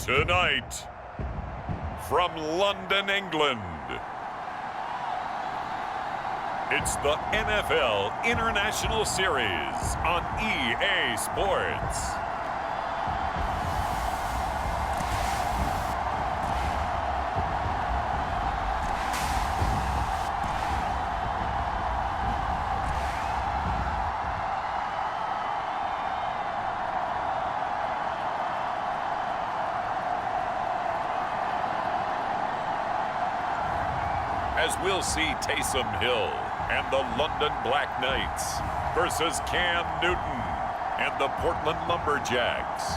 Tonight, from London, England, it's the NFL International Series on EA Sports. As we'll see Taysom Hill and the London Black Knights versus Cam Newton and the Portland Lumberjacks.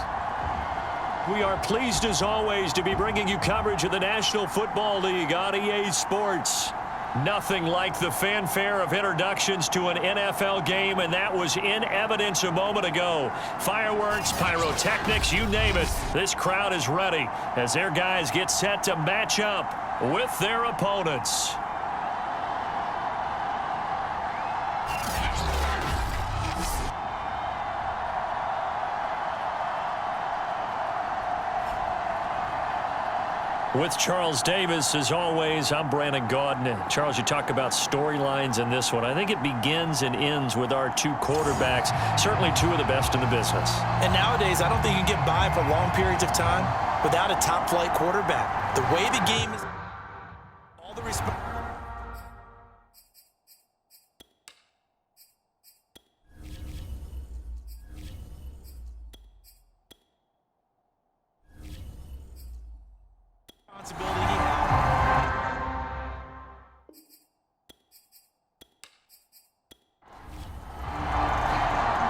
We are pleased as always to be bringing you coverage of the National Football League on EA Sports. Nothing like the fanfare of introductions to an NFL game, and that was in evidence a moment ago. Fireworks, pyrotechnics, you name it. This crowd is ready as their guys get set to match up with their opponents. With Charles Davis, as always, I'm Brandon Gaudin. Charles, you talk about storylines in this one. I think it begins and ends with our two quarterbacks, certainly two of the best in the business. And nowadays, I don't think you can get by for long periods of time without a top-flight quarterback. The way the game is, all the responsibility.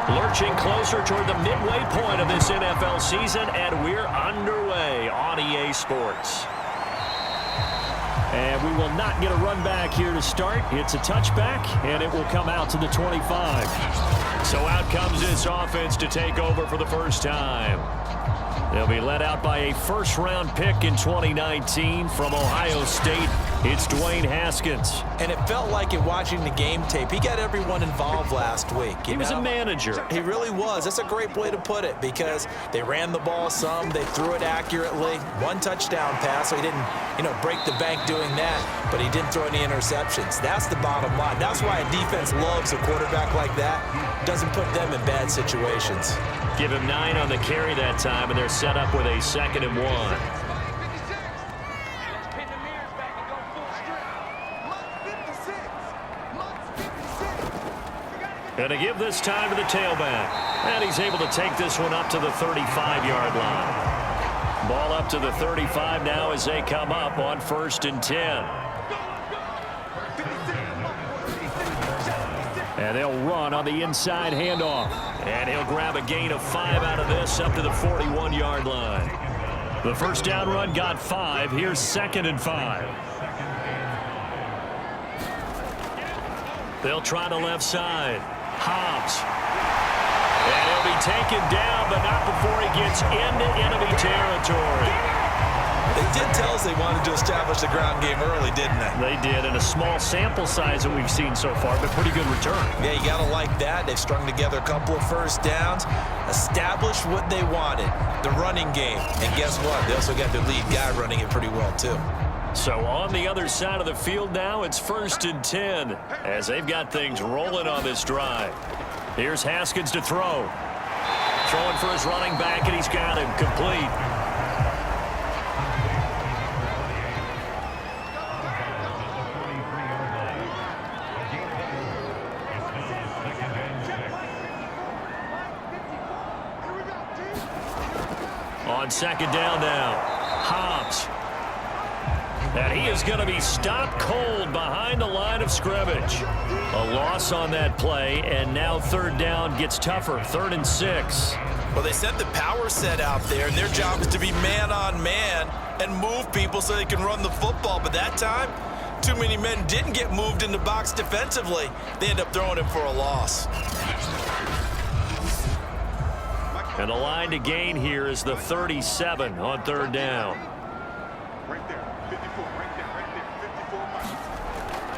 Lurching closer toward the midway point of this NFL season, and we're underway on EA Sports. And we will not get a run back here to start. It's a touchback, and it will come out to the 25. So out comes this offense to take over for the first time. They'll be led out by a first-round pick in 2019 from Ohio State. It's Dwayne Haskins. And it felt like it watching the game tape. He got everyone involved last week. He was a manager. He really was. That's a great way to put it because they ran the ball some. They threw it accurately. One touchdown pass, so he didn't, break the bank doing that, but he didn't throw any interceptions. That's the bottom line. That's why a defense loves a quarterback like that. Doesn't put them in bad situations. Give him 9 on the carry that time, and they're set up with a 2nd and 1. And to give this time to the tailback. And he's able to take this one up to the 35-yard line. Ball up to the 35 now as they come up on 1st and 10. And they'll run on the inside handoff. And he'll grab a gain of 5 out of this up to the 41-yard line. The first down run got 5. Here's 2nd and 5. They'll try the left side. Hobbs. And he'll be taken down, but not before he gets into enemy territory. They did tell us they wanted to establish the ground game early, didn't they? They did, and a small sample size that we've seen so far, but pretty good return. Yeah, you got to like that. They've strung together a couple of first downs, established what they wanted, the running game. And guess what? They also got their lead guy running it pretty well, too. So on the other side of the field now, it's 1st and 10 as they've got things rolling on this drive. Here's Haskins to throw. Throwing for his running back, and he's got him complete. On 2nd down now, Hobbs. And he is going to be stopped cold behind the line of scrimmage. A loss on that play, and now 3rd down gets tougher, 3rd and 6. Well, they sent the power set out there, and their job is to be man-on-man and move people so they can run the football. But that time, too many men didn't get moved in the box defensively. They end up throwing him for a loss. And the line to gain here is the 37 on 3rd down.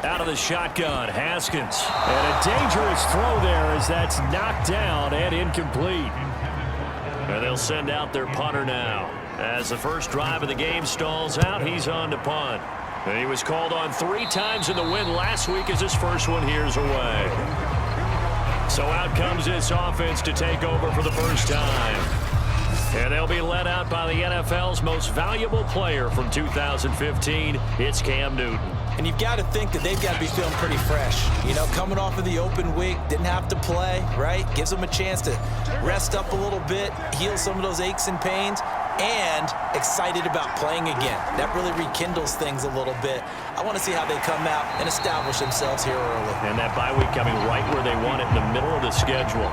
Out of the shotgun, Haskins. And a dangerous throw there as that's knocked down and incomplete. And they'll send out their punter now. As the first drive of the game stalls out, he's on to punt. And he was called on 3 times in the win last week as his first one here's away. So out comes this offense to take over for the first time. And they'll be led out by the NFL's most valuable player from 2015. It's Cam Newton. And you've got to think that they've got to be feeling pretty fresh. You know, coming off of the open week, didn't have to play, right? Gives them a chance to rest up a little bit, heal some of those aches and pains, and excited about playing again. That really rekindles things a little bit. I want to see how they come out and establish themselves here early. And that bye week coming right where they want it, in the middle of the schedule.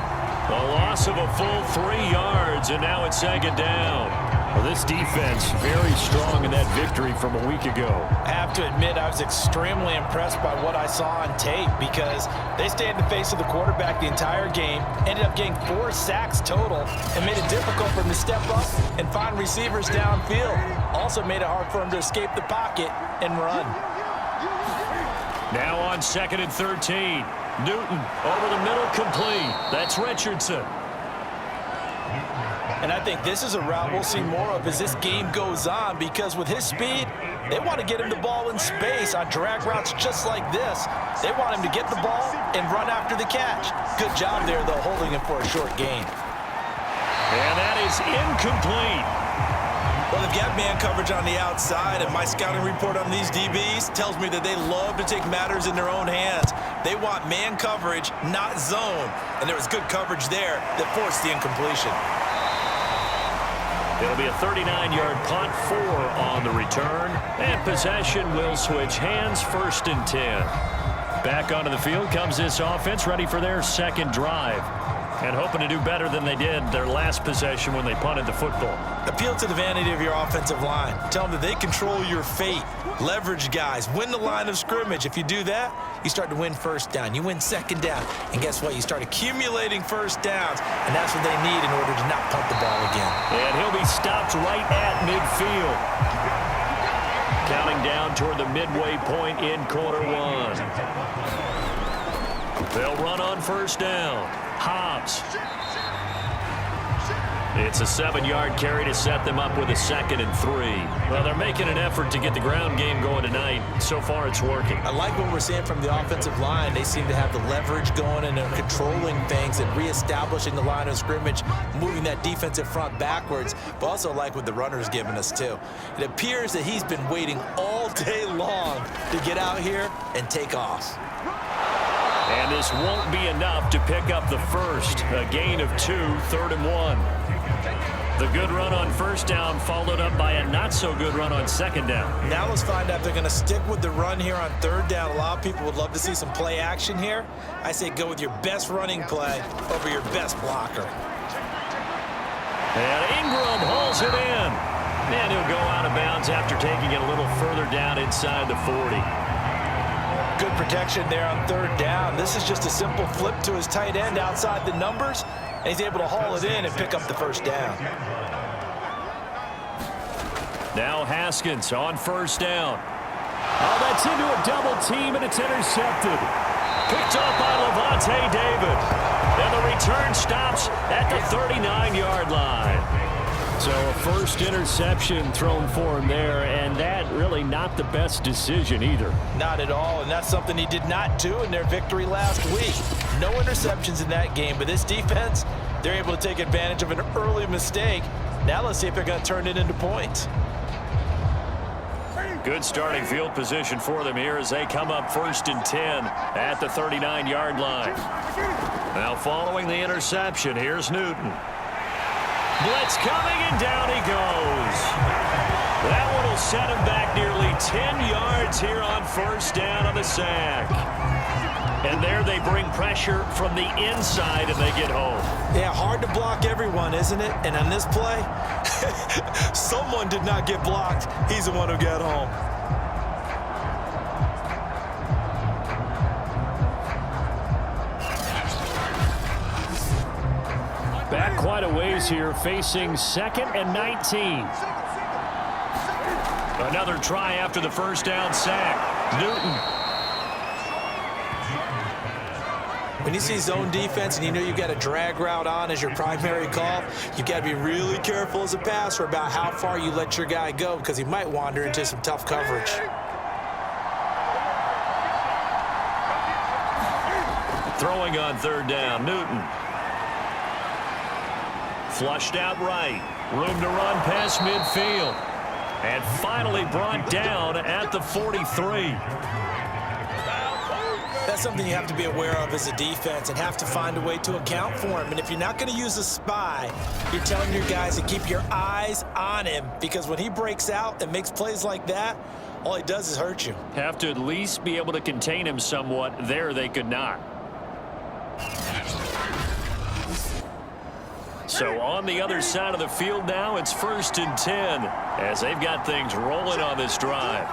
A loss of a full 3 yards, and now it's second down. Well, this defense very strong in that victory from a week ago. I have to admit, I was extremely impressed by what I saw on tape because they stayed in the face of the quarterback the entire game, ended up getting 4 sacks total, and made it difficult for him to step up and find receivers downfield. Also made it hard for him to escape the pocket and run. Now on 2nd and 13. Newton over the middle, complete. That's Richardson. And I think this is a route we'll see more of as this game goes on because with his speed, they want to get him the ball in space on drag routes just like this. They want him to get the ball and run after the catch. Good job there, though, holding him for a short gain. And that is incomplete. Well, they've got man coverage on the outside, and my scouting report on these DBs tells me that they love to take matters in their own hands. They want man coverage, not zone. And there was good coverage there that forced the incompletion. It'll be a 39-yard punt, 4 on the return. And possession will switch hands, 1st and 10. Back onto the field comes this offense, ready for their second drive. And hoping to do better than they did their last possession when they punted the football. Appeal to the vanity of your offensive line. Tell them that they control your fate. Leverage guys. Win the line of scrimmage. If you do that, you start to win first down. You win second down. And guess what? You start accumulating first downs. And that's what they need in order to not punt the ball again. And he'll be stopped right at midfield. Counting down toward the midway point in quarter 1. They'll run on first down. Hobbs. It's a 7-yard carry to set them up with a 2nd and 3. Well, they're making an effort to get the ground game going tonight. So far, it's working. I like what we're seeing from the offensive line. They seem to have the leverage going, and they're controlling things and reestablishing the line of scrimmage, moving that defensive front backwards, but also like what the runner's giving us, too. It appears that he's been waiting all day long to get out here and take off. And this won't be enough to pick up the first. A gain of 2, 3rd and 1. The good run on first down followed up by a not-so-good run on second down. Now let's find out if they're going to stick with the run here on 3rd down. A lot of people would love to see some play action here. I say go with your best running play over your best blocker. And Ingram hauls it in. And he'll go out of bounds after taking it a little further down inside the 40. Good protection there on 3rd down. This is just a simple flip to his tight end outside the numbers, and he's able to haul it in and pick up the first down. Now Haskins on first down. Oh, that's into a double team, and it's intercepted. Picked off by Levante David. And the return stops at the 39-yard line. So a first interception thrown for him there, and that really not the best decision either. Not at all, and that's something he did not do in their victory last week. No interceptions in that game, but this defense, they're able to take advantage of an early mistake. Now let's see if they're going to turn it into points. Good starting field position for them here as they come up 1st and 10 at the 39-yard line. Now following the interception, here's Newton. Blitz coming, and down he goes. That one will set him back nearly 10 yards here on first down on the sack. And there they bring pressure from the inside, and they get home. Yeah, hard to block everyone, isn't it? And on this play, someone did not get blocked. He's the one who got home. Back quite a ways here, facing 2nd and 19. Another try after the first down sack. Newton. When you see zone defense and you know you've got a drag route on as your primary call, you've got to be really careful as a passer about how far you let your guy go because he might wander into some tough coverage. Throwing on third down, Newton. Flushed out right. Room to run past midfield. And finally brought down at the 43. That's something you have to be aware of as a defense and have to find a way to account for him. And if you're not going to use a spy, you're telling your guys to keep your eyes on him because when he breaks out and makes plays like that, all he does is hurt you. Have to at least be able to contain him somewhat. There they could not. So on the other side of the field now, it's 1st and 10 as they've got things rolling on this drive.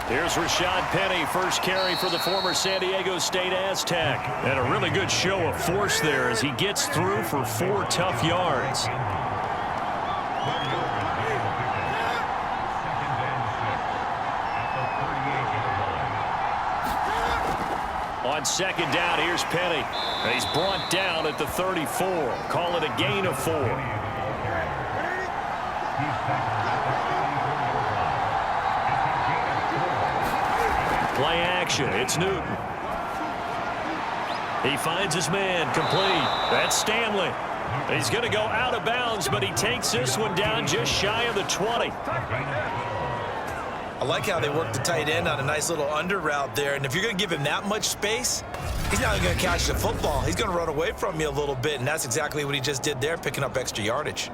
Here's Rashad Penny, first carry for the former San Diego State Aztec. And a really good show of force there as he gets through for 4 tough yards. On second down, here's Penny. He's brought down at the 34. Call it a gain of 4. Play action. It's Newton. He finds his man. Complete. That's Stanley. He's going to go out of bounds, but he takes this one down just shy of the 20. I like how they work the tight end on a nice little under route there. And if you're going to give him that much space, he's not going to catch the football. He's going to run away from you a little bit, and that's exactly what he just did there, picking up extra yardage.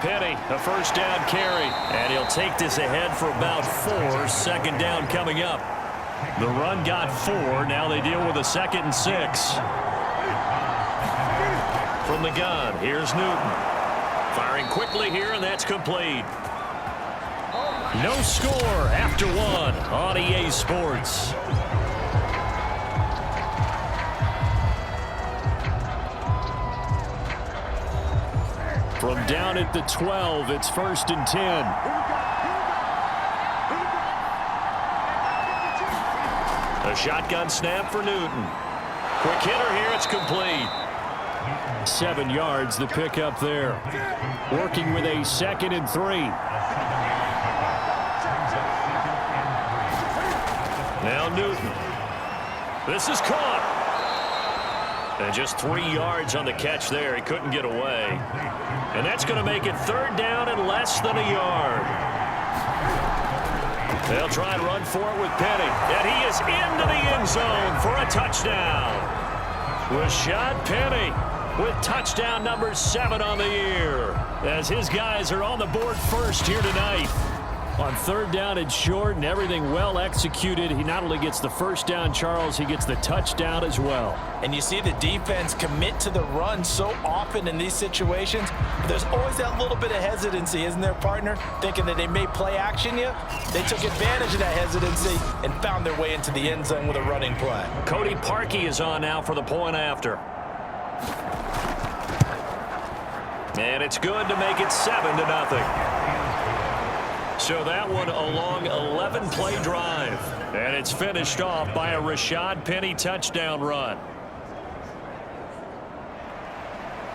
Penny, a first down carry, and he'll take this ahead for about 4. Second down coming up. The run got 4. Now they deal with a 2nd and 6. From the gun, here's Newton. Firing quickly here, and that's complete. No score after 1 on EA Sports. From down at the 12, it's 1st and 10. A shotgun snap for Newton. Quick hitter here, it's complete. 7 yards, the pickup there. Working with a 2nd and 3. Now Newton. This is caught. And just 3 yards on the catch there. He couldn't get away. And that's going to make it 3rd down and less than a yard. They'll try and run for it with Penny. And he is into the end zone for a touchdown. Rashad Penny with touchdown number 7 on the year. As his guys are on the board first here tonight. On 3rd down and short and everything well executed, he not only gets the first down, Charles, he gets the touchdown as well. And you see the defense commit to the run so often in these situations. But there's always that little bit of hesitancy, isn't there, partner? Thinking that they may play action you. They took advantage of that hesitancy and found their way into the end zone with a running play. Cody Parkey is on now for the point after. And it's good to make it 7-0. So that one a long 11-play drive. And it's finished off by a Rashad Penny touchdown run.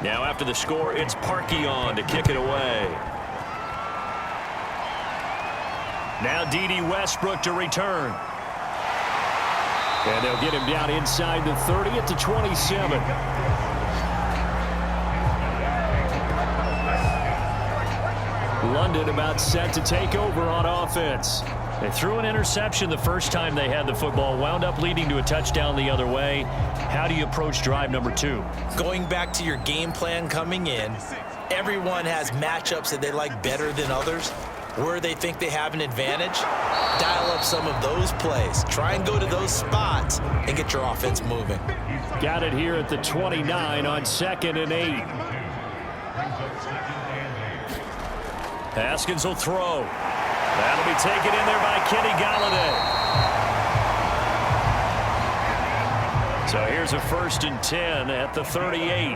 Now after the score, it's Parkey on to kick it away. Now D.D. Westbrook to return. And they'll get him down inside the 30 at the 27. London about set to take over on offense. They threw an interception the first time they had the football, wound up leading to a touchdown the other way. How do you approach drive number 2? Going back to your game plan coming in, everyone has matchups that they like better than others. Where they think they have an advantage, dial up some of those plays. Try and go to those spots and get your offense moving. Got it here at the 29 on 2nd and 8. Haskins will throw. That'll be taken in there by Kenny Galladay. So here's a 1st and 10 at the 38.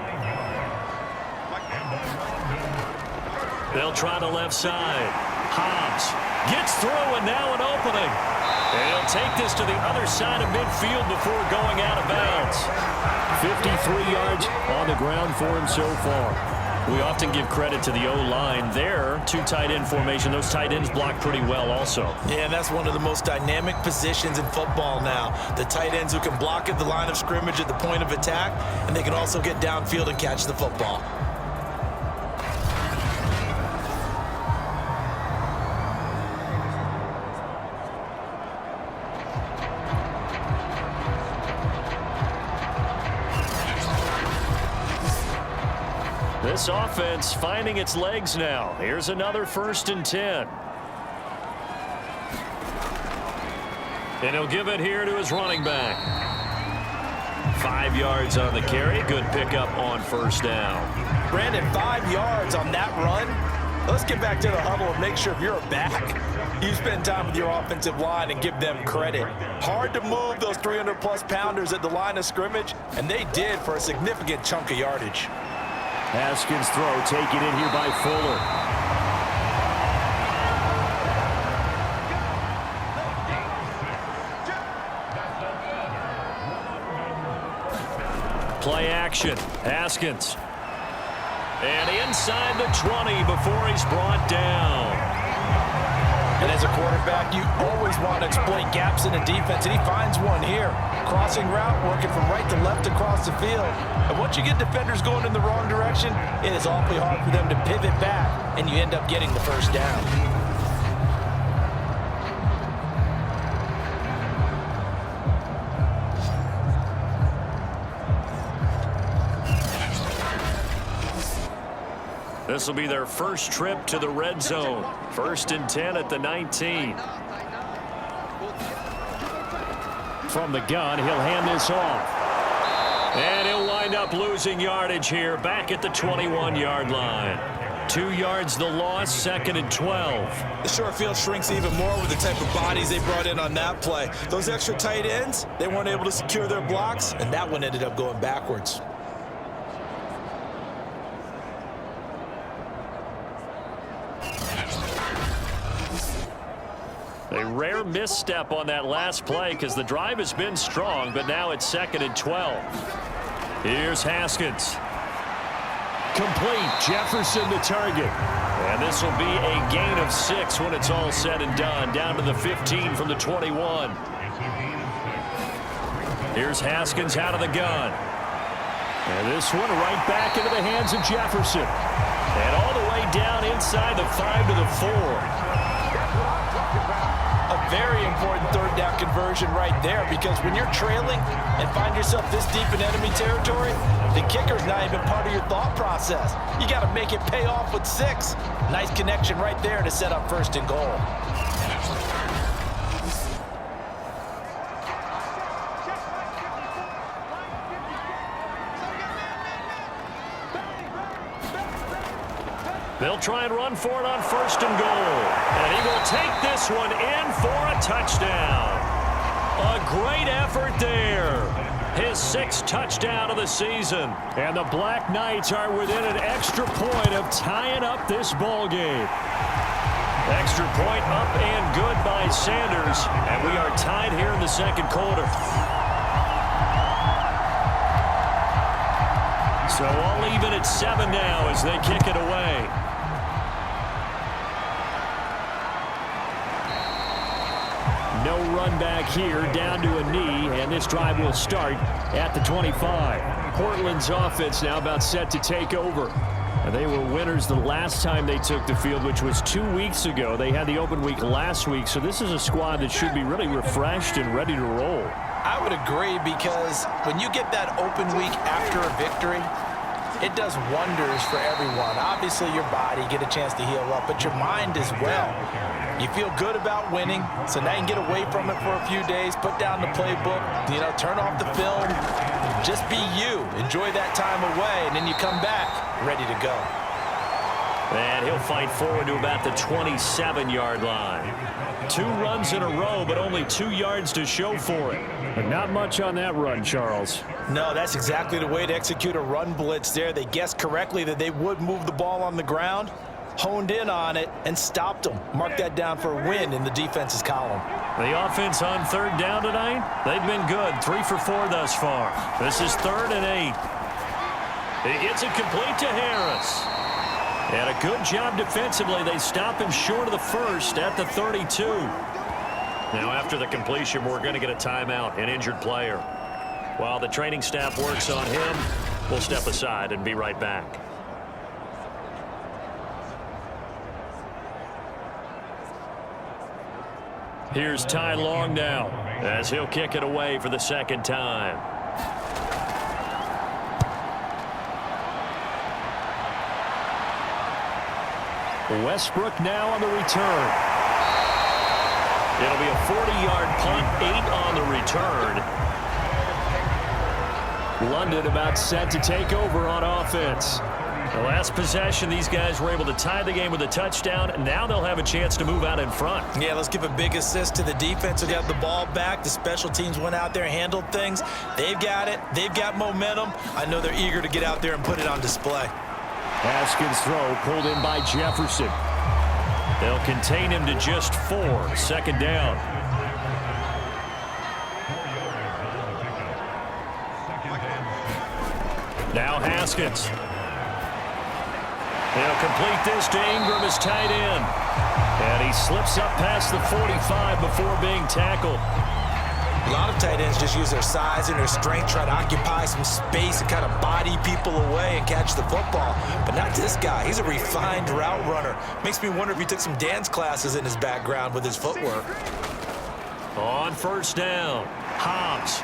They'll try the left side. Hobbs gets through, and now an opening. And he'll take this to the other side of midfield before going out of bounds. 53 yards on the ground for him so far. We often give credit to the O-line there. 2 tight end formation. Those tight ends block pretty well also. Yeah, and that's one of the most dynamic positions in football now. The tight ends who can block at the line of scrimmage at the point of attack, and they can also get downfield and catch the football. This offense finding its legs now. Here's another 1st and 10. And he'll give it here to his running back. 5 yards on the carry. Good pickup on 1st down. Brandon, 5 yards on that run. Let's get back to the huddle and make sure if you're a back, you spend time with your offensive line and give them credit. Hard to move those 300-plus pounders at the line of scrimmage, and they did for a significant chunk of yardage. Haskins' throw taken in here by Fuller. Play action. Haskins. And inside the 20 before he's brought down. And as a quarterback, you always want to exploit gaps in the defense, and he finds one here. Crossing route, working from right to left across the field. And once you get defenders going in the wrong direction, it is awfully hard for them to pivot back, and you end up getting the 1st down. This will be their first trip to the red zone. 1st and 10 at the 19. From the gun, he'll hand this off. And he'll wind up losing yardage here back at the 21-yard line. 2 yards the loss, 2nd and 12. The short field shrinks even more with the type of bodies they brought in on that play. Those extra tight ends, they weren't able to secure their blocks, and that one ended up going backwards. A rare misstep on that last play because the drive has been strong, but now it's 2nd and 12. Here's Haskins. Complete. Jefferson to target. And this will be a gain of 6 when it's all said and done. Down to the 15 from the 21. Here's Haskins out of the gun. And this one right back into the hands of Jefferson. And all the way down inside the 5 to the 4. A very important 3rd down conversion right there, because when you're trailing and find yourself this deep in enemy territory, the kicker's not even part of your thought process. You got to make it pay off with 6. Nice connection right there to set up 1st and goal. They'll try and run for it on 1st and goal. And he will take this one in for a touchdown. A great effort there. His 6th touchdown of the season. And the Black Knights are within an extra point of tying up this ball game. Extra point up and good by Sanders. And we are tied here in the 2nd quarter. So all even at 7 now as they kick it away. No run back here, down to a knee, and this drive will start at the 25. Portland's offense now about set to take over. And they were winners the last time they took the field, which was 2 weeks ago. They had the open week last week, so this is a squad that should be really refreshed and ready to roll. I would agree, because when you get that open week after a victory, it does wonders for everyone. Obviously, your body, get a chance to heal up, but your mind as well. You feel good about winning, so now you can get away from it for a few days, put down the playbook, turn off the film, just be you. Enjoy that time away, and then you come back ready to go. And he'll fight forward to about the 27-yard line. 2 runs in a row, but only 2 yards to show for it. But not much on that run, Charles. No, that's exactly the way to execute a run blitz there. They guessed correctly that they would move the ball on the ground, honed in on it, and stopped them. Mark that down for a win in the defense's column. The offense on 3rd down tonight, they've been good. 3 for 4 thus far. This is 3rd and 8. He gets it complete to Harris. And a good job defensively. They stop him short of the first at the 32. Now after the completion, we're going to get a timeout, an injured player. While the training staff works on him, we'll step aside and be right back. Here's Ty Long now as he'll kick it away for the 2nd time. Westbrook now on the return. It'll be a 40-yard punt, 8 on the return. London about set to take over on offense. The last possession, these guys were able to tie the game with a touchdown, and now they'll have a chance to move out in front. Yeah, let's give a big assist to the defense who got the ball back. The special teams went out there and handled things. They've got it. They've got momentum. I know they're eager to get out there and put it on display. Haskins' throw pulled in by Jefferson. They'll contain him to just 4. 2nd down. Now Haskins. They'll complete this to Ingram as tight end. And he slips up past the 45 before being tackled. A lot of tight ends just use their size and their strength, try to occupy some space and kind of body people away and catch the football. But not this guy. He's a refined route runner. Makes me wonder if he took some dance classes in his background with his footwork. On 1st down, Hobbs.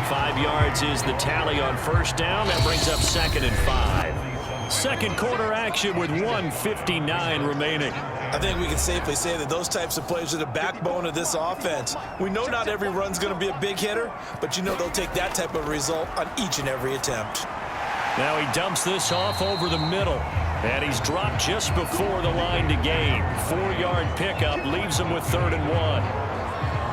5 yards is the tally on 1st down. That brings up 2nd and 5. 2nd quarter action with 1:59 remaining. I think we can safely say that those types of plays are the backbone of this offense. We know not every run's going to be a big hitter, but you know they'll take that type of result on each and every attempt. Now he dumps this off over the middle, and he's dropped just before the line to gain. 4-yard pickup leaves him with 3rd and 1.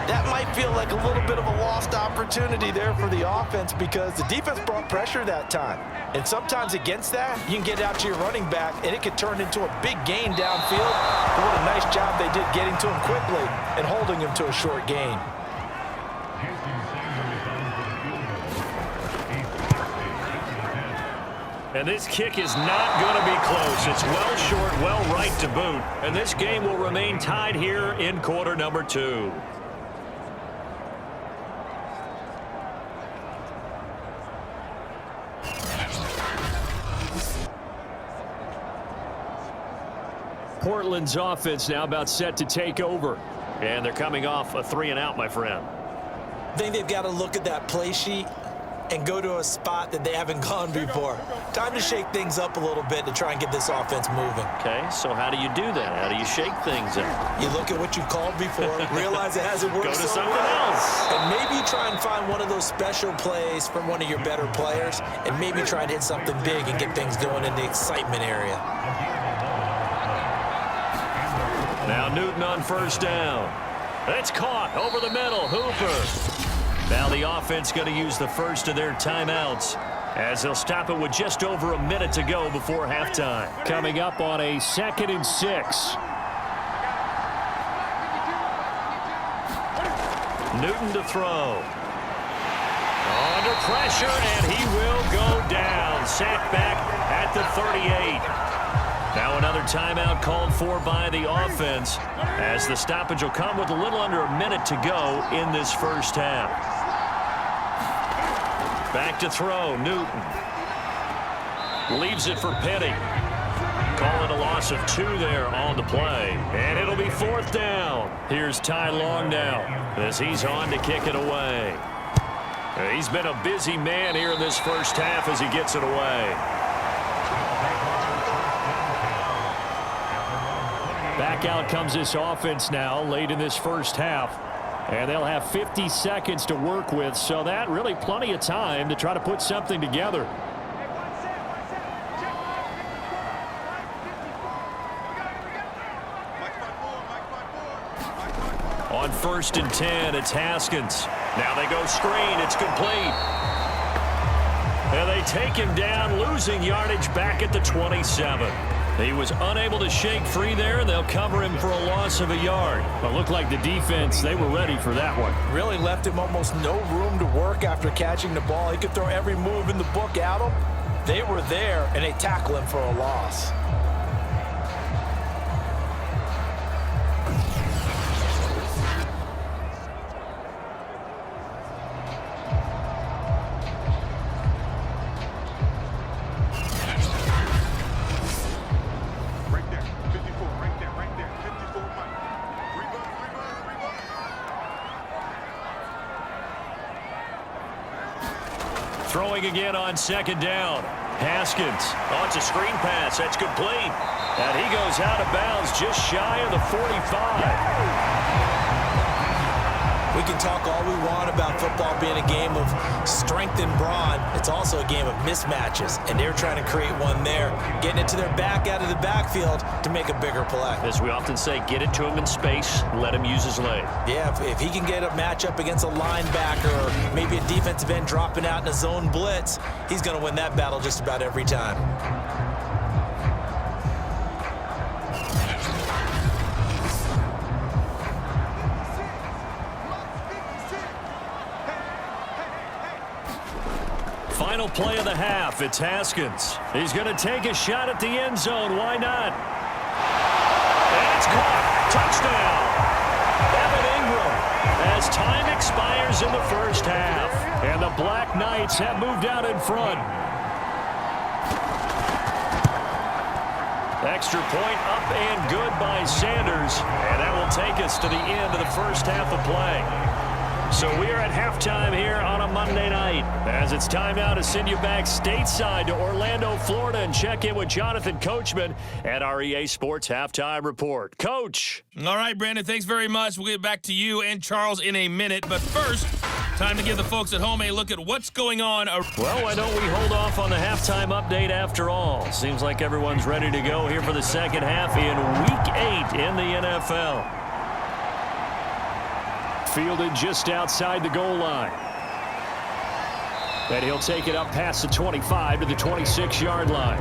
That might feel like a little bit of a lost opportunity there for the offense because the defense brought pressure that time. And sometimes against that, you can get out to your running back, and it could turn into a big gain downfield. But what a nice job they did getting to him quickly and holding him to a short gain. And this kick is not going to be close. It's well short, well right to boot. And this game will remain tied here in quarter number 2. Portland's offense now about set to take over. And they're coming off a 3 and out, my friend. I think they've got to look at that play sheet and go to a spot that they haven't gone before. Time to shake things up a little bit to try and get this offense moving. Okay, so how do you do that? How do you shake things up? You look at what you've called before, realize it hasn't worked Go to so something well, else. and maybe try and find one of those special plays from one of your better players, and maybe try and hit something big and get things going in the excitement area. Now Newton on 1st down. It's caught over the middle. Hooper. Now the offense going to use the first of their timeouts as they'll stop it with just over a minute to go before halftime. Coming up on a 2nd and 6. Newton to throw. Under pressure, and he will go down. Sacked back at the 38. Now another timeout called for by the offense as the stoppage will come with a little under a minute to go in this first half. Back to throw, Newton. Leaves it for Petty. Calling a loss of 2 there on the play. And it'll be 4th down. Here's Ty Long now as he's on to kick it away. He's been a busy man here in this first half as he gets it away. Back out comes this offense now late in this first half. And they'll have 50 seconds to work with, so that really plenty of time to try to put something together. 1st and 10. It's Haskins. Now they go screen. It's complete. And they take him down, losing yardage back at the 27. He was unable to shake free there, and they'll cover him for a loss of a yard. But looked like the defense, they were ready for that one. Really left him almost no room to work after catching the ball. He could throw every move in the book at him. They were there, and they tackle him for a loss. Throwing again on 2nd down. Haskins. Oh, it's a screen pass. That's complete. And he goes out of bounds just shy of the 45. We can talk all we want about football being a game of strength and brawn. It's also a game of mismatches, and they're trying to create one there, getting it to their back out of the backfield to make a bigger play. As we often say, get it to him in space, let him use his leg. Yeah, if he can get a matchup against a linebacker or maybe a defensive end dropping out in a zone blitz, he's going to win that battle just about every time. Final play of the half. It's Haskins. He's going to take a shot at the end zone. Why not? And it's caught. Touchdown. Evan Ingram. As time expires in the 1st half. And the Black Knights have moved out in front. Extra point up and good by Sanders. And that will take us to the end of the 1st half of play. So we are at halftime here on a Monday night, as it's time now to send you back stateside to Orlando, Florida, and check in with Jonathan Coachman at our EA Sports Halftime Report. Coach. All right, Brandon, thanks very much. We'll get back to you and Charles in a minute. But first, time to give the folks at home a look at what's going on. Well, why don't we hold off on the halftime update after all? Seems like everyone's ready to go here for the 2nd half in Week 8 in the NFL. Fielded just outside the goal line. And he'll take it up past the 25 to the 26-yard line.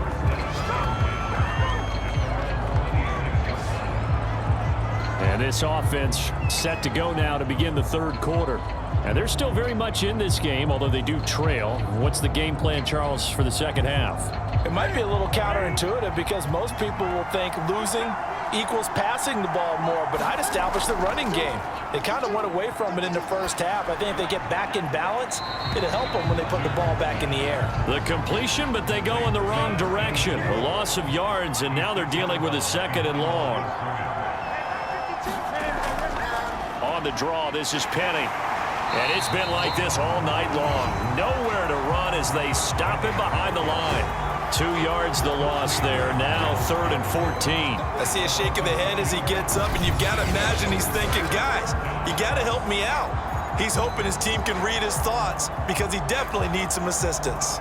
And this offense set to go now to begin the 3rd quarter. And they're still very much in this game, although they do trail. What's the game plan, Charles, for the 2nd half? It might be a little counterintuitive because most people will think losing equals passing the ball more, but I'd establish the running game. They kind of went away from it in the 1st half. I think if they get back in balance, it'll help them when they put the ball back in the air. The completion, but they go in the wrong direction. A loss of yards, and now they're dealing with a 2nd and long. On the draw, this is Penny. And it's been like this all night long. Nowhere to run as they stop him behind the line. 2 yards the loss there. Now 3rd and 14. I see a shake of the head as he gets up, and you've got to imagine he's thinking, guys, you got to help me out. He's hoping his team can read his thoughts because he definitely needs some assistance.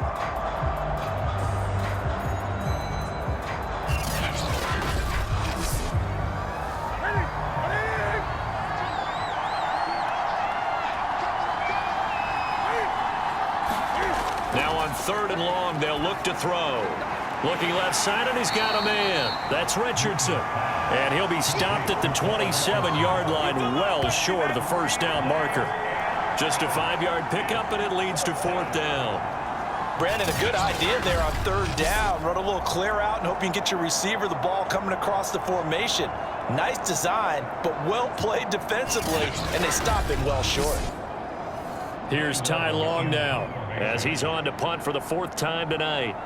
Now on 3rd and long, they'll look to throw. Looking left side, and he's got a man. That's Richardson. And he'll be stopped at the 27-yard line, well short of the 1st down marker. Just a 5-yard pickup, and it leads to 4th down. Brandon, a good idea there on 3rd down. Run a little clear out and hope you can get your receiver the ball coming across the formation. Nice design, but well played defensively, and they stop him well short. Here's Ty Long now, as he's on to punt for the 4th time tonight.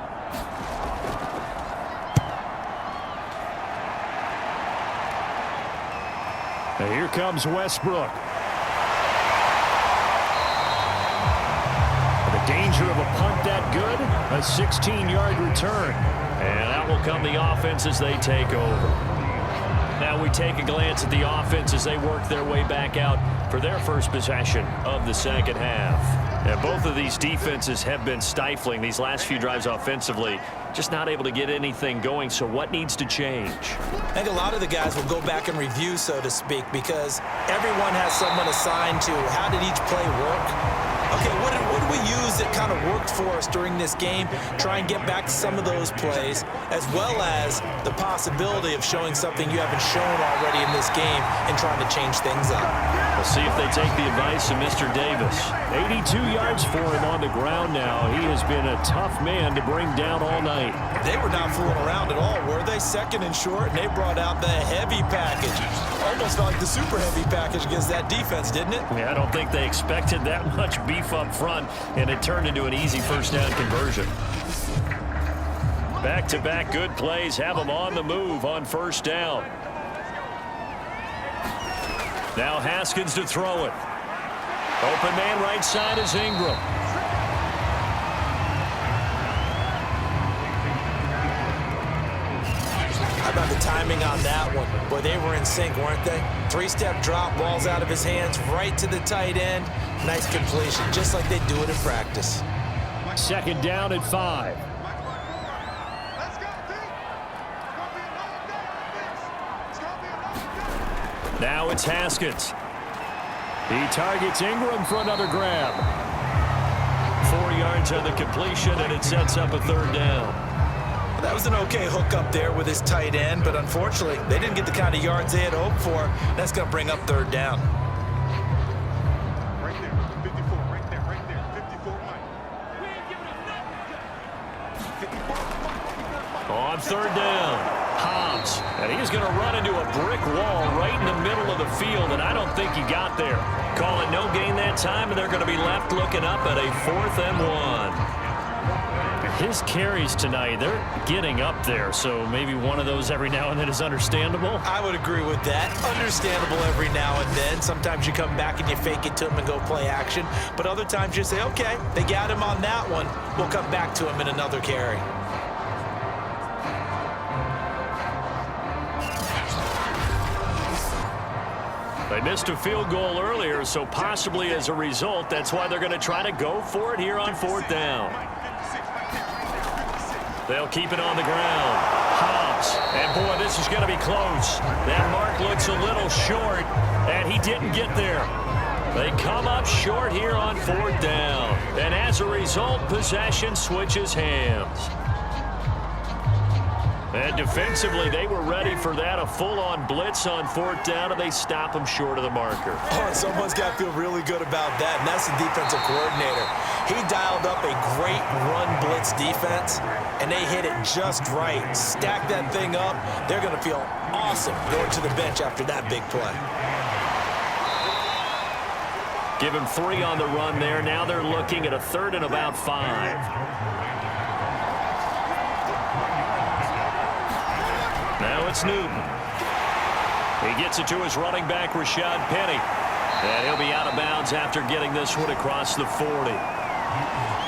And here comes Westbrook. The danger of a punt that good, a 16-yard return. And out will come the offense as they take over. Now we take a glance at the offense as they work their way back out for their first possession of the second half. And both of these defenses have been stifling these last few drives offensively, just not able to get anything going. So what needs to change? I think a lot of the guys will go back and review, so to speak, because everyone has someone assigned to how did each play work. Okay, what did we use that kind of worked for us during this game? Try and get back to some of those plays, as well as the possibility of showing something you haven't shown already in this game and trying to change things up. We'll see if they take the advice of Mr. Davis. 82 yards for him on the ground now. He has been a tough man to bring down all night. They were not fooling around at all, were they? Second and short, and they brought out the heavy package. Almost felt like the super heavy package against that defense, didn't it? Yeah, I don't think they expected that much beef up front, and it turned into an easy first down conversion. Back-to-back good plays have them on the move on first down. Now Haskins to throw it. Open man right side is Ingram. How about the timing on that one? Boy, they were in sync, weren't they? Three-step drop, balls out of his hands, right to the tight end. Nice completion, just like they do it in practice. Second down at 5. Now it's Haskins. He targets Ingram for another grab. 4 yards on the completion, and it sets up a third down. That was an okay hook up there with his tight end, but unfortunately, they didn't get the kind of yards they had hoped for. That's going to bring up third down. Right there, 54, right there, 54, Mike. On third down, Hobbs, and he's going to run into a brick wall right in the middle of the field, and I don't think he got there. Calling no gain that time, and they're going to be left looking up at a 4th and 1. His carries tonight, they're getting up there, so maybe one of those every now and then is understandable. I would agree with that. Understandable every now and then. Sometimes you come back and you fake it to him and go play action, but other times you say, okay, they got him on that one. We'll come back to him in another carry. They missed a field goal earlier, so possibly as a result, that's why they're going to try to go for it here on 4th down. They'll keep it on the ground. Hobbs, and boy, this is going to be close. That mark looks a little short, and he didn't get there. They come up short here on 4th down, and as a result, possession switches hands. And defensively, they were ready for that, a full-on blitz on 4th down, and they stop them short of the marker. Oh, someone's got to feel really good about that, and that's the defensive coordinator. He dialed up a great run blitz defense, and they hit it just right. Stack that thing up. They're going to feel awesome going to the bench after that big play. Give him 3 on the run there. Now they're looking at a 3rd and about 5. Now it's Newton. He gets it to his running back, Rashad Penny. And he'll be out of bounds after getting this one across the 40.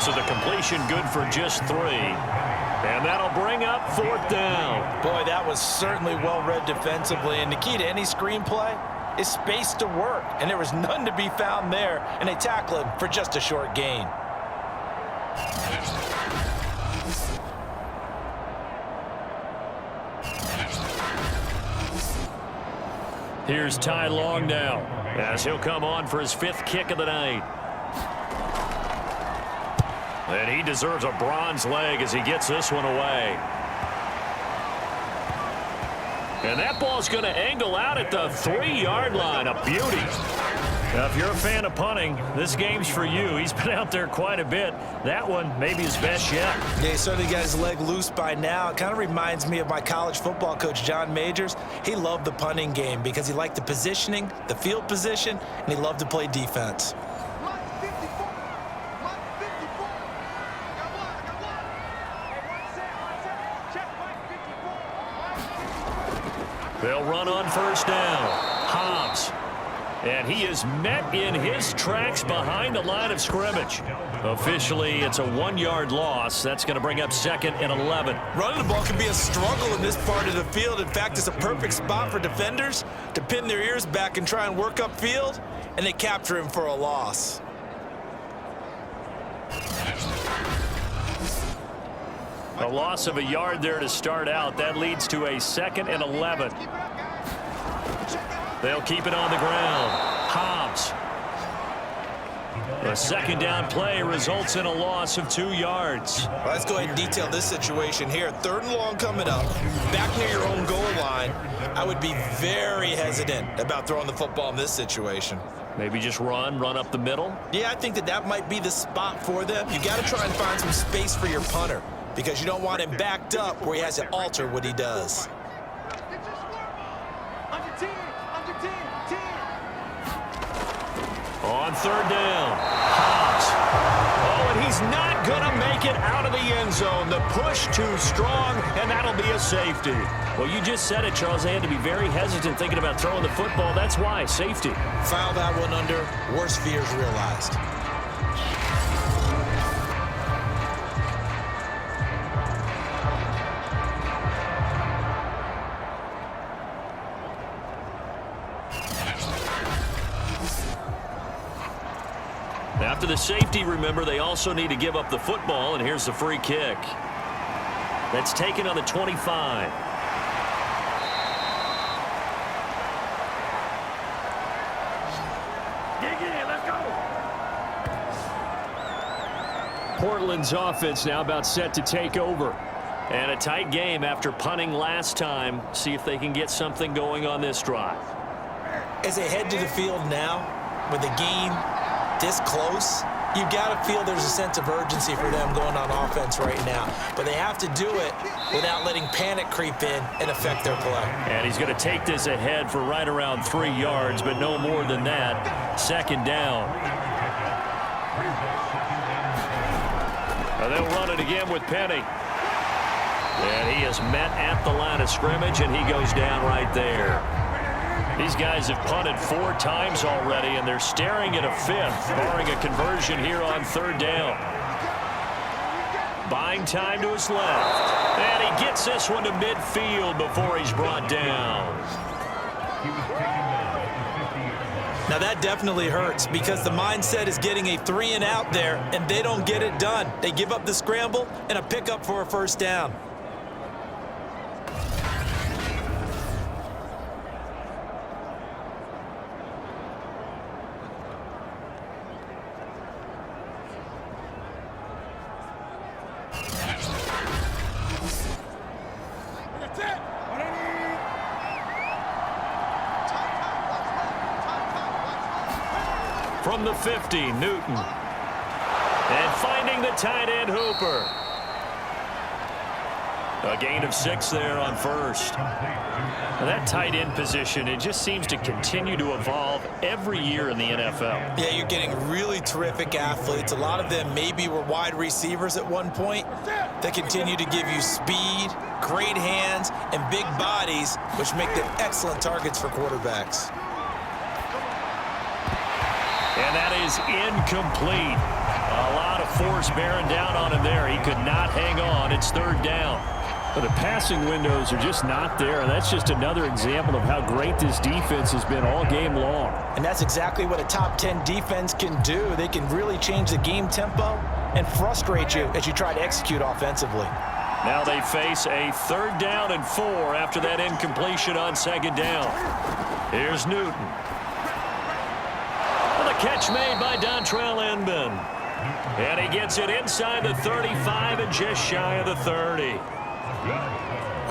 So the completion good for just 3. And that'll bring up 4th down. Boy, that was certainly well-read defensively. And the key to any screenplay is space to work. And there was none to be found there. And they tackle him for just a short gain. Here's Ty Long now, as he'll come on for his 5th kick of the night. And he deserves a bronze leg as he gets this one away. And that ball's going to angle out at the 3-yard line. A beauty. Now, if you're a fan of punting, this game's for you. He's been out there quite a bit. That one, maybe his best yet. Yeah, he certainly got his leg loose by now. It kind of reminds me of my college football coach, John Majors. He loved the punting game because he liked the positioning, the field position, and he loved to play defense. They'll run on first down. Hobbs. And he is met in his tracks behind the line of scrimmage. Officially, it's a 1-yard loss. That's going to bring up 2nd and 11. Running the ball can be a struggle in this part of the field. In fact, it's a perfect spot for defenders to pin their ears back and try and work upfield, and they capture him for a loss. A loss of a yard there to start out. That leads to a 2nd and 11. They'll keep it on the ground. Hobbs. A 2nd down play results in a loss of 2 yards. Well, let's go ahead and detail this situation here. 3rd and long coming up, back near your own goal line. I would be very hesitant about throwing the football in this situation. Maybe just run up the middle. Yeah, I think that might be the spot for them. You got to try and find some space for your punter because you don't want him backed up where he has to alter what he does. On 3rd down, Hobbs. Oh, and he's not going to make it out of the end zone. The push too strong, and that'll be a safety. Well, you just said it, Charles. They had to be very hesitant thinking about throwing the football. That's why, safety. Foul that one under. Worst fears realized. After the safety, remember, they also need to give up the football, and here's the free kick. That's taken on the 25. Portland's offense now about set to take over. And a tight game after punting last time. See if they can get something going on this drive. As they head to the field now, with the game this close, you've got to feel there's a sense of urgency for them going on offense right now. But they have to do it without letting panic creep in and affect their play. And he's going to take this ahead for right around 3 yards, but no more than that. 2nd down. They'll run it again with Penny. And he is met at the line of scrimmage, and he goes down right there. These guys have punted 4 times already, and they're staring at a 5th, barring a conversion here on 3rd down. Buying time to his left. And he gets this one to midfield before he's brought down. Now that definitely hurts because the mindset is getting a 3 and out there, and they don't get it done. They give up the scramble and a pickup for a 1st down. From the 50, Newton. And finding the tight end, Hooper. A gain of 6 there on 1st. Now that tight end position, it just seems to continue to evolve every year in the NFL. Yeah, you're getting really terrific athletes. A lot of them maybe were wide receivers at one point. They continue to give you speed, great hands, and big bodies, which make them excellent targets for quarterbacks. And that is incomplete. A lot of force bearing down on him there. He could not hang on. It's 3rd down. But the passing windows are just not there, and that's just another example of how great this defense has been all game long. And that's exactly what a top 10 defense can do. They can really change the game tempo and frustrate you as you try to execute offensively. Now they face a 3rd down and 4 after that incompletion on 2nd down. Here's Newton. Catch made by Dontrell Inman. And he gets it inside the 35 and just shy of the 30. All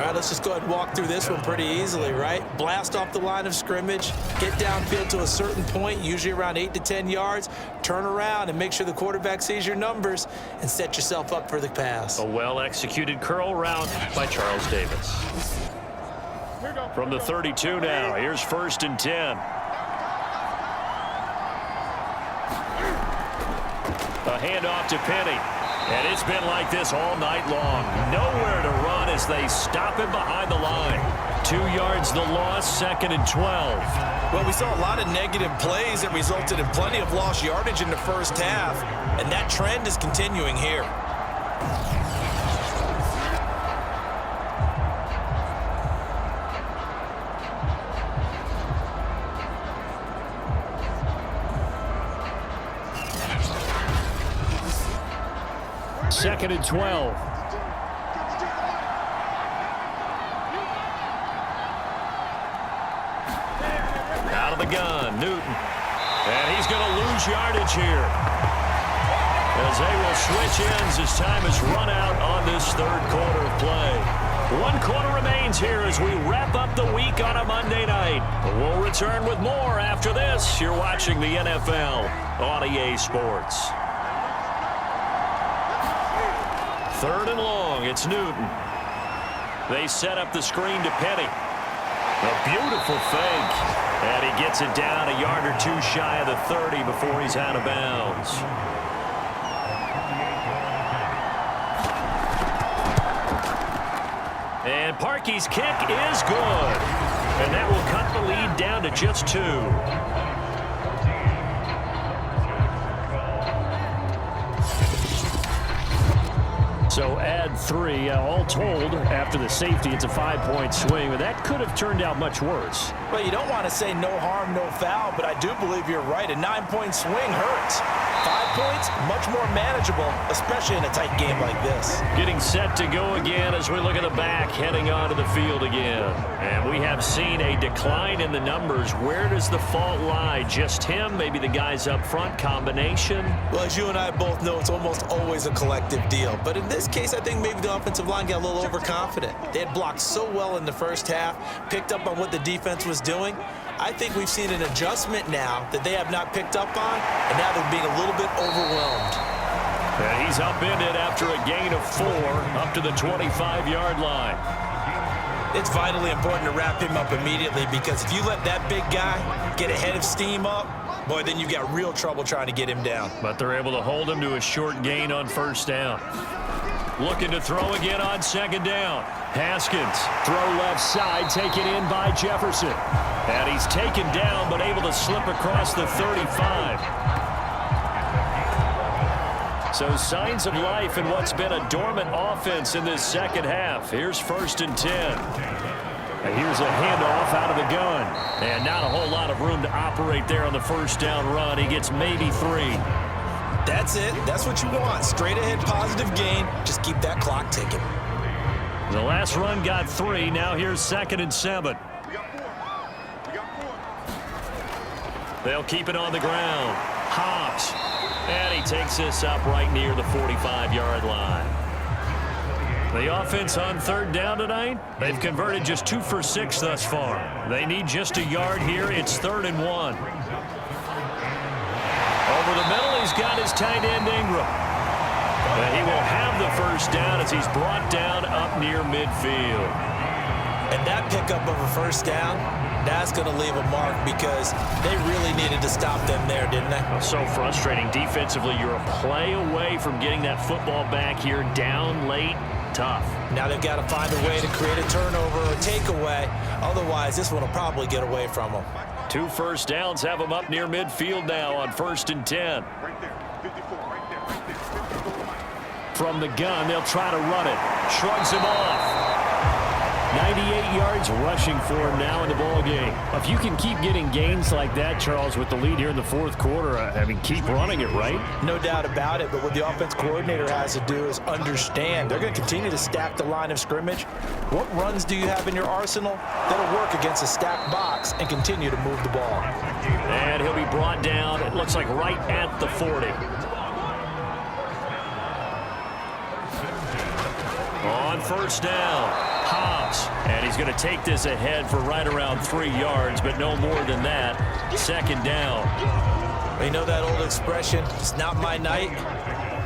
right, let's just go ahead and walk through this one pretty easily, right? Blast off the line of scrimmage, get downfield to a certain point, usually around 8 to 10 yards, turn around and make sure the quarterback sees your numbers and set yourself up for the pass. A well-executed curl route by Charles Davis. From the 32 now, here's 1st and 10. A handoff to Penny. And it's been like this all night long. Nowhere to run as they stop him behind the line. 2 yards the loss, 2nd and 12. Well, we saw a lot of negative plays that resulted in plenty of lost yardage in the first half, and that trend is continuing here. Second and 12. Out of the gun, Newton. And he's going to lose yardage here, as they will switch ends as time is run out on this third quarter of play. 1 quarter remains here as we wrap up the week on a Monday night. We'll return with more after this. You're watching the NFL on EA Sports. 3rd and long, it's Newton. They set up the screen to Penny. A beautiful fake. And he gets it down a yard or 2 shy of the 30 before he's out of bounds. And Parkey's kick is good. And that will cut the lead down to just 2. So add 3. All told, after the safety, it's a 5-point swing. But that could have turned out much worse. Well, you don't want to say no harm, no foul, but I do believe you're right. A 9-point swing hurts. 5 points, much more manageable, especially in a tight game like this. Getting set to go again as we look at the back, heading onto the field again. And we have seen a decline in the numbers. Where does the fault lie? Just him? Maybe the guys up front? Combination? Well, as you and I both know, it's almost always a collective deal. But in this case, I think maybe the offensive line got a little overconfident. They had blocked so well in the first half, picked up on what the defense was doing. I think we've seen an adjustment now that they have not picked up on, and now they're being a little bit overwhelmed. And he's upended after a gain of 4 up to the 25-yard line. It's vitally important to wrap him up immediately, because if you let that big guy get a head of steam up, boy, then you've got real trouble trying to get him down. But they're able to hold him to a short gain on 1st down. Looking to throw again on 2nd down. Haskins, throw left side, taken in by Jefferson. And he's taken down, but able to slip across the 35. So signs of life in what's been a dormant offense in this second half. Here's 1st and 10. And here's a handoff out of the gun. And not a whole lot of room to operate there on the 1st down run. He gets maybe 3. That's it. That's what you want. Straight ahead positive gain. Just keep that clock ticking. The last run got 3. Now here's 2nd and 7. They'll keep it on the ground. Hobbs. And he takes this up right near the 45-yard line. The offense on 3rd down tonight, they've converted just 2 for 6 thus far. They need just a yard here. It's 3rd and 1. Over the middle, he's got his tight end Ingram. And he will have the 1st down as he's brought down up near midfield. And that pickup of a 1st down, that's going to leave a mark, because they really needed to stop them there, didn't they? So frustrating. Defensively, you're a play away from getting that football back here. Down late, tough. Now they've got to find a way to create a turnover or takeaway. Otherwise, this one will probably get away from them. 2 first downs have them up near midfield now on 1st and 10. Right there, 54, right there, 54 line. From the gun, they'll try to run it. Shrugs him off. 98 yards rushing for him now in the ball game. If you can keep getting gains like that, Charles, with the lead here in the 4th quarter, I mean, keep running it, right? No doubt about it, but what the offense coordinator has to do is understand they're going to continue to stack the line of scrimmage. What runs do you have in your arsenal that'll work against a stacked box and continue to move the ball? And he'll be brought down, it looks like right at the 40. On 1st down, Hobbs. And he's going to take this ahead for right around 3 yards, but no more than that. 2nd down. You know that old expression, it's not my night?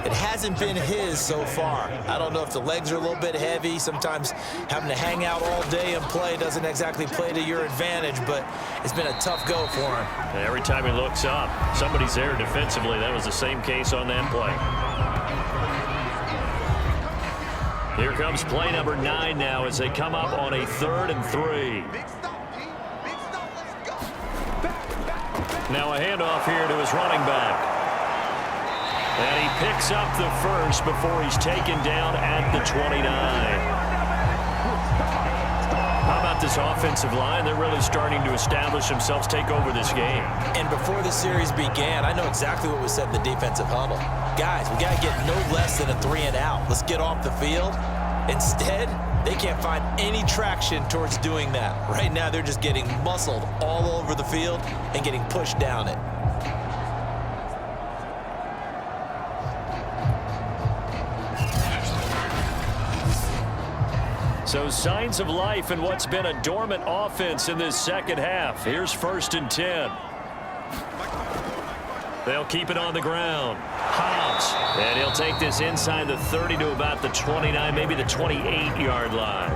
It hasn't been his so far. I don't know if the legs are a little bit heavy. Sometimes having to hang out all day and play doesn't exactly play to your advantage, but it's been a tough go for him. And every time he looks up, somebody's there defensively. That was the same case on that play. Here comes play number 9 now as they come up on a 3rd and 3. Big stop, G. Big stop. Let's go. Now a handoff here to his running back. And he picks up the first before he's taken down at the 29. How about this offensive line? They're really starting to establish themselves, take over this game. And before the series began, I know exactly what was said in the defensive huddle. Guys, we got to get no less than a 3 and out. Let's get off the field. Instead, they can't find any traction towards doing that. Right now, they're just getting muscled all over the field and getting pushed down it. So signs of life in what's been a dormant offense in this second half. Here's 1st and 10. They'll keep it on the ground. Hobbs. And he'll take this inside the 30 to about the 29, maybe the 28-yard line.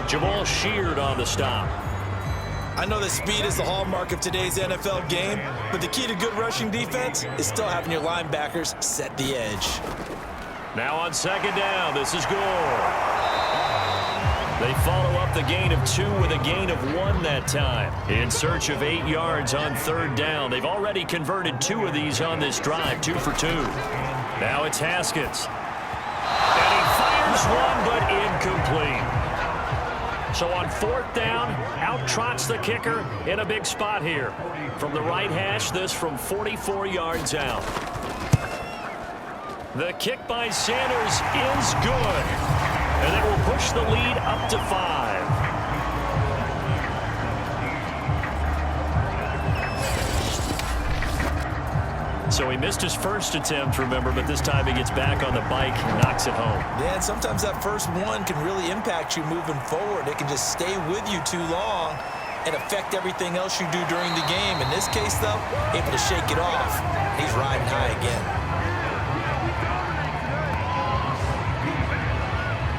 Jamal Sheard on the stop. I know that speed is the hallmark of today's NFL game, but the key to good rushing defense is still having your linebackers set the edge. Now on 2nd down, this is Gore. They follow up the gain of 2 with a gain of 1 that time. In search of 8 yards on 3rd down. They've already converted 2 of these on this drive, 2 for 2. Now it's Haskins. And he fires one, but incomplete. So on 4th down, out trots the kicker in a big spot here. From the right hash, this from 44 yards out. The kick by Sanders is good. And it will push the lead up to 5. So he missed his first attempt, remember, but this time he gets back on the bike and knocks it home. Yeah, and sometimes that first one can really impact you moving forward. It can just stay with you too long and affect everything else you do during the game. In this case, though, able to shake it off. He's riding high again.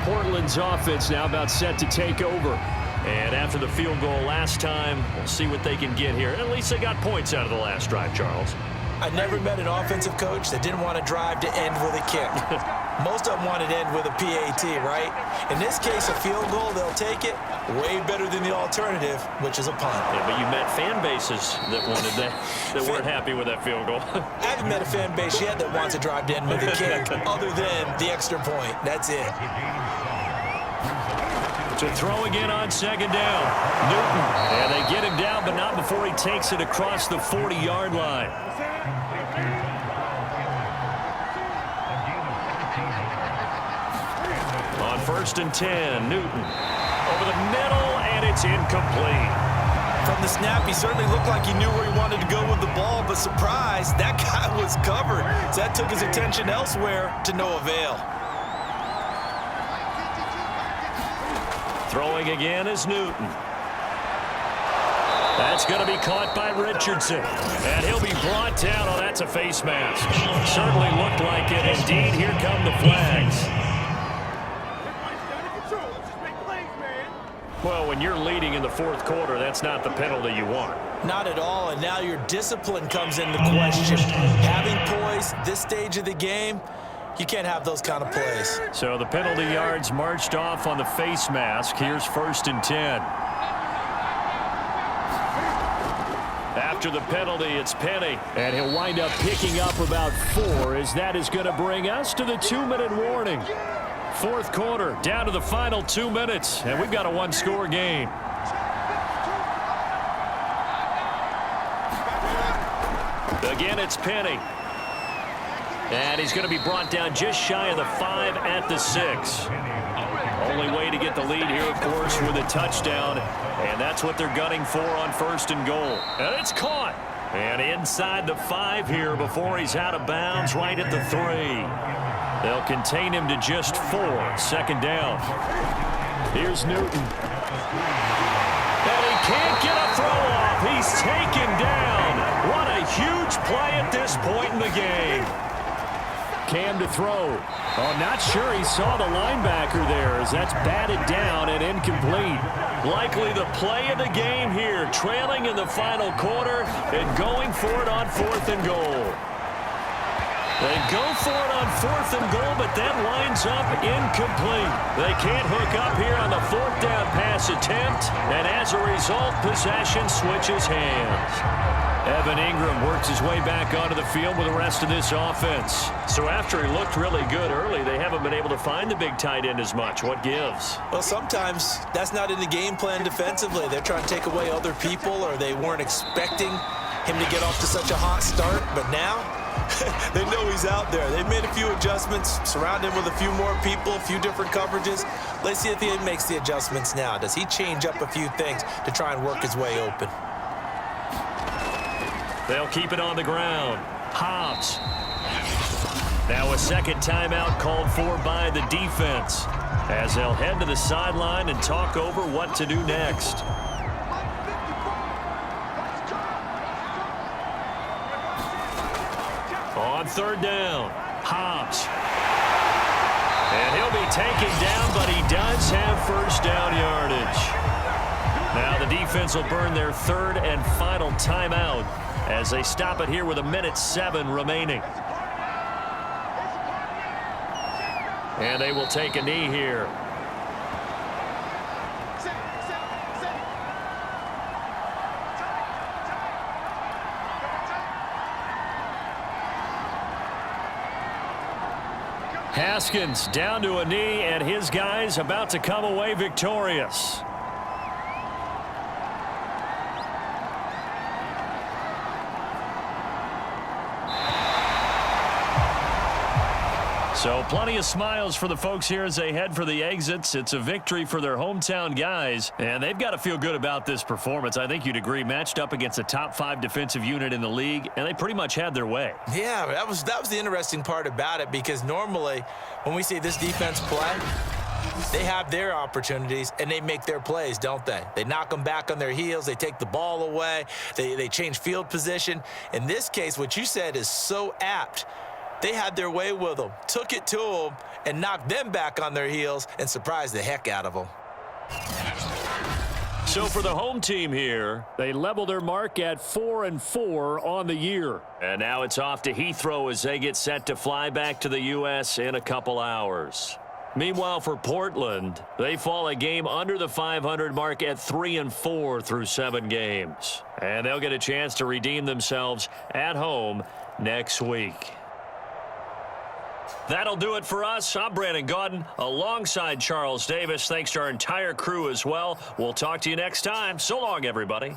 Portland's offense now about set to take over. And after the field goal last time, we'll see what they can get here. At least they got points out of the last drive, Charles. I never met an offensive coach that didn't want to drive to end with a kick. Most of them wanted to end with a PAT, right? In this case, a field goal, they'll take it. Way better than the alternative, which is a punt. Yeah, but you met fan bases that wanted that weren't happy with that field goal. I haven't met a fan base yet that wants to drive to end with a kick other than the extra point. That's it. To throw again on 2nd down. Newton. And they get him down, but not before he takes it across the 40-yard line. On 1st and 10, Newton. Over the middle, and it's incomplete. From the snap, he certainly looked like he knew where he wanted to go with the ball, but surprise, that guy was covered. So that took his attention elsewhere to no avail. Throwing again is Newton. That's going to be caught by Richardson. And he'll be brought down. Oh, that's a face mask. Certainly looked like it. Indeed, here come the flags. Well, when you're leading in the 4th quarter, that's not the penalty you want. Not at all, and now your discipline comes into question. Having poise this stage of the game, you can't have those kind of plays. So the penalty yards marched off on the face mask. Here's 1st and 10. After the penalty, it's Penny. And he'll wind up picking up about 4 as that is going to bring us to the 2-minute warning. 4th quarter, down to the final 2 minutes, and we've got a 1-score game. Again, it's Penny. And he's going to be brought down just shy of the 5 at the 6. Only way to get the lead here, of course, with a touchdown. And that's what they're gunning for on 1st and goal. And it's caught. And inside the 5 here before he's out of bounds right at the 3. They'll contain him to just 4. 2nd down. Here's Newton. And he can't get a throw off. He's taken down. What a huge play at this point in the game. Cam to throw. Oh, not sure he saw the linebacker there as that's batted down and incomplete. Likely the play of the game here, trailing in the final quarter and going for it on 4th and goal. They go for it on 4th and goal, but that winds up incomplete. They can't hook up here on the 4th down pass attempt, and as a result, possession switches hands. Evan Ingram works his way back onto the field with the rest of this offense. So after he looked really good early, they haven't been able to find the big tight end as much. What gives? Well, sometimes that's not in the game plan defensively. They're trying to take away other people, or they weren't expecting him to get off to such a hot start. But now, they know he's out there. They've made a few adjustments, surround him with a few more people, a few different coverages. Let's see if he makes the adjustments now. Does he change up a few things to try and work his way open? They'll keep it on the ground. Hobbs. Now a second timeout called for by the defense, as they'll head to the sideline and talk over what to do next. On 3rd down, Hobbs. And he'll be taken down, but he does have 1st down yardage. Now the defense will burn their 3rd and final timeout as they stop it here with 1:07 remaining. And they will take a knee here. Haskins down to a knee, and his guys about to come away victorious. So plenty of smiles for the folks here as they head for the exits. It's a victory for their hometown guys, and they've got to feel good about this performance. I think you'd agree, matched up against a top 5 defensive unit in the league, and they pretty much had their way. Yeah, that was the interesting part about it, because normally when we see this defense play, they have their opportunities and they make their plays, don't they? They knock them back on their heels. They take the ball away. They change field position. In this case, what you said is so apt. They had their way with them, took it to them, and knocked them back on their heels and surprised the heck out of them. So for the home team here, They level their mark at 4-4 on the year. and now it's off to Heathrow as they get set to fly back to the U.S. in a couple hours. Meanwhile, for Portland, they fall a game under the 500 mark at 3-4 through 7 games. And they'll get a chance to redeem themselves at home next week. That'll do it for us. I'm Brandon Gaudin alongside Charles Davis. Thanks to our entire crew as well. We'll talk to you next time. So long, everybody.